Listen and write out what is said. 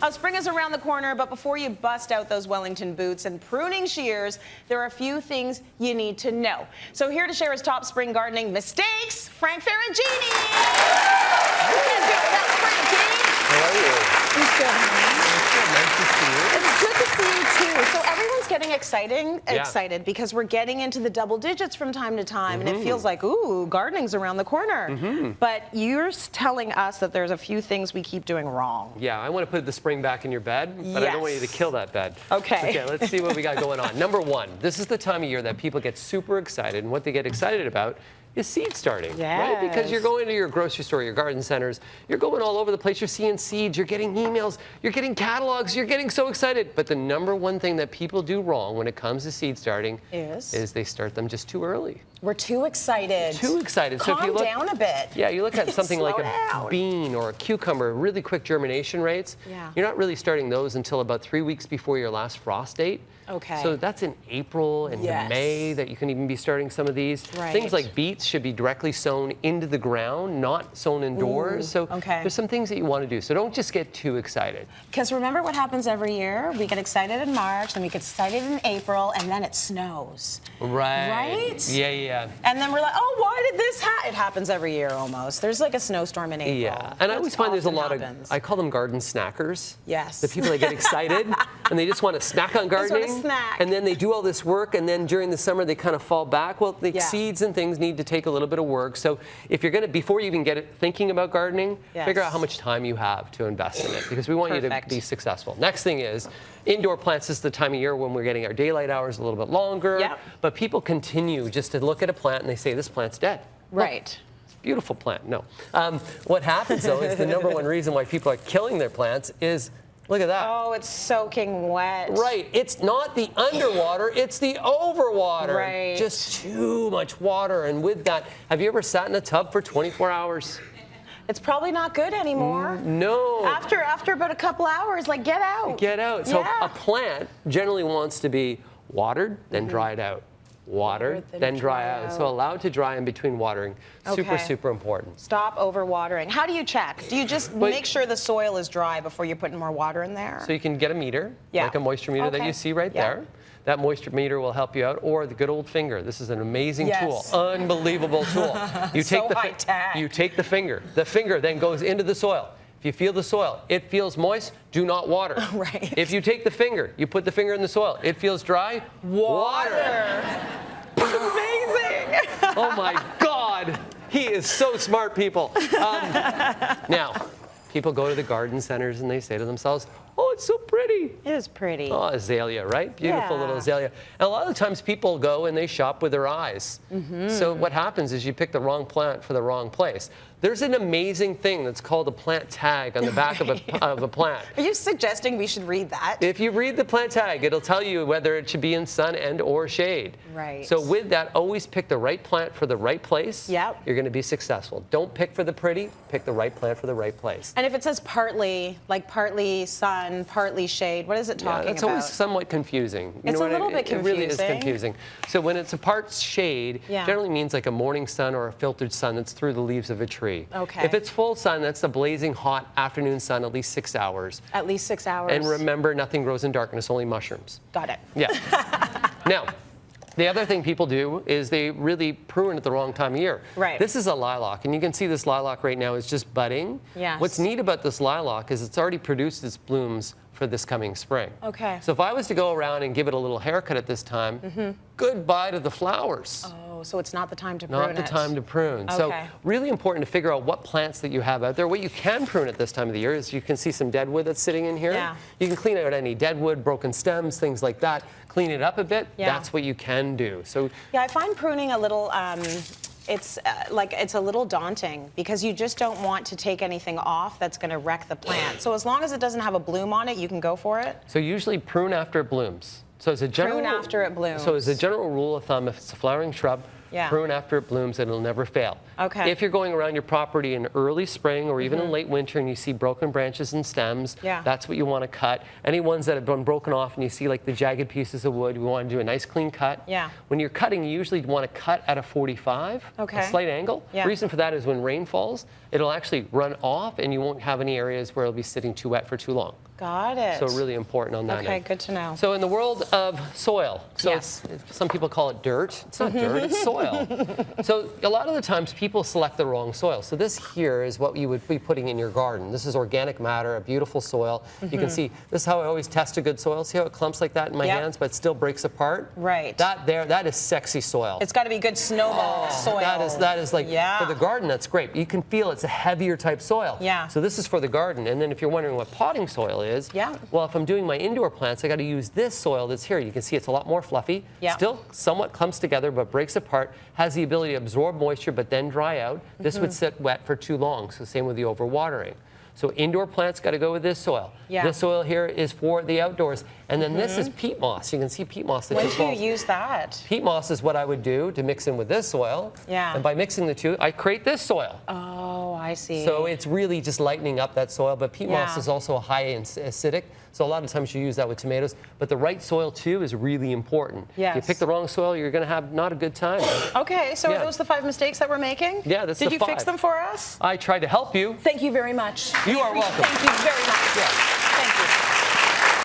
Spring is around the corner, but before you bust out those Wellington boots and pruning shears, there are a few things you need to know. So here to share his top spring gardening mistakes, Frank Ferragine. How are you? He's good. Nice to see you. It's good to see you too. So everyone's getting excited because we're getting into the double digits from time to time, and it feels like, ooh, gardening's around the corner. But you're telling us that there's a few things we keep doing wrong. Yeah, I want to put the spring back in your bed, but I don't want you to kill that bed. Okay, let's see what we got going on. Number one, this is the time of year that people get super excited, and what they get excited about is seed starting, right? Because you're going to your grocery store, your garden centers, you're going all over the place, you're seeing seeds, you're getting emails, you're getting catalogs, you're getting so excited. But the number one thing that people do wrong when it comes to seed starting is they start them just too early. We're too excited. Too excited. Calm so if you look down a bit. Yeah, you look at something like a bean or a cucumber, really quick germination rates. You're not really starting those until about 3 weeks before your last frost date. Okay. So that's in April and May that you can even be starting some of these. Things like beets should be directly sown into the ground, not sown indoors. So there's some things that you want to do. So don't just get too excited. Because remember what happens every year? We get excited in March, then we get excited in April, and then it snows. Right? Yeah. And then we're like, oh, why did this happen? It happens every year almost. There's like a snowstorm in April. Yeah, and I always find there's a lot of, I call them garden snackers. Yes. The people that get excited and they just want to snack on gardening. And then they do all this work, and then during the summer they kind of fall back. Well, the seeds and things need to take a little bit of work. So if you're going to, before you even get it thinking about gardening, figure out how much time you have to invest in it, because we want you to be successful. Next thing is, indoor plants is the time of year when we're getting our daylight hours a little bit longer. But people continue just to look at a plant and they say, this plant's dead. Right. Beautiful plant. No. What happens, though, is the number one reason why people are killing their plants is, look at that. Oh, it's soaking wet. Right. It's not the underwater, it's the overwater. Right. Just too much water. And with that, have you ever sat in a tub for 24 hours? It's probably not good anymore. No. After about a couple hours, like, get out. Get out. So a plant generally wants to be watered, then dried out. Watered, then dry out. So allow it to dry in between watering. Super important. Stop overwatering. How do you check? Do you just make sure the soil is dry before you're putting more water in there? So you can get a meter, like a moisture meter that you see right there. That moisture meter will help you out, or the good old finger. This is an amazing tool, unbelievable tool. You take you take the finger. The finger then goes into the soil. If you feel the soil, it feels moist, do not water. If you take the finger, you put the finger in the soil, it feels dry, water. Amazing. Oh my God, he is so smart, people. Now, people go to the garden centers and they say to themselves, oh, it's so pretty. It is pretty. Oh, azalea, right? Beautiful little azalea. And a lot of times people go and they shop with their eyes. So what happens is you pick the wrong plant for the wrong place. There's an amazing thing that's called a plant tag on the back of a plant. Are you suggesting we should read that? If you read the plant tag, it'll tell you whether it should be in sun and or shade. Right. So with that, always pick the right plant for the right place. Yep. You're going to be successful. Don't pick for the pretty, pick the right plant for the right place. And if it says partly, like partly sun, partly shade, what is it talking about? It's always somewhat confusing. It's a little bit confusing. It really is confusing. So when it's a part shade, generally means like a morning sun or a filtered sun that's through the leaves of a tree. Okay. If it's full sun, that's the blazing hot afternoon sun, at least 6 hours. At least 6 hours. And remember, nothing grows in darkness, only mushrooms. Got it. Yeah. Now, the other thing people do is they really prune at the wrong time of year. Right. This is a lilac, and you can see this lilac right now is just budding. Yes. What's neat about this lilac is it's already produced its blooms for this coming spring. Okay. So if I was to go around and give it a little haircut at this time, goodbye to the flowers. Oh, so it's not the time to prune Not the time to prune. Okay. So really important to figure out what plants that you have out there. What you can prune at this time of the year is you can see some deadwood that's sitting in here. Yeah. You can clean out any deadwood, broken stems, things like that. Clean it up a bit. That's what you can do. So I find pruning a little it's a little daunting because you just don't want to take anything off that's going to wreck the plant. So as long as it doesn't have a bloom on it, you can go for it. So usually prune after it blooms. So as a general prune after it blooms. So as a general rule of thumb, if it's a flowering shrub, prune after it blooms and it'll never fail. Okay. If you're going around your property in early spring or even in late winter and you see broken branches and stems, that's what you want to cut. Any ones that have been broken off and you see like the jagged pieces of wood, you want to do a nice clean cut. When you're cutting, you usually want to cut at a 45, a slight angle. The reason for that is when rain falls, it'll actually run off and you won't have any areas where it'll be sitting too wet for too long. Got it. So really important on that Okay, end. good to know. So in the world of soil, so Yes. some people call it dirt. It's not dirt, it's soil. So a lot of the times people select the wrong soil. So this here is what you would be putting in your garden. This is organic matter, a beautiful soil. You can see, this is how I always test a good soil. See how it clumps like that in my hands, but still breaks apart? Right. That is sexy soil. It's got to be good snowball soil. That is like, for the garden, that's great. You can feel it's a heavier type soil. Yeah. So this is for the garden. And then if you're wondering what potting soil is, well, if I'm doing my indoor plants, I got to use this soil that's here. You can see it's a lot more fluffy. Still somewhat clumps together, but breaks apart, has the ability to absorb moisture, but then dry out. This would sit wet for too long. So same with the overwatering. So indoor plants got to go with this soil. This soil here is for the outdoors. And then this is peat moss. You can see peat moss. When do you use that? Peat moss is what I would do to mix in with this soil. And by mixing the two, I create this soil. Oh, I see. So it's really just lightening up that soil. But peat moss is also high in acidic. So a lot of times you use that with tomatoes. But the right soil, too, is really important. If you pick the wrong soil, you're going to have not a good time. Okay, so are those the 5 mistakes that we're making? Yeah, that's the 5. Did you fix them for us? I tried to help you. Thank you very much. You are welcome. Thank you very much.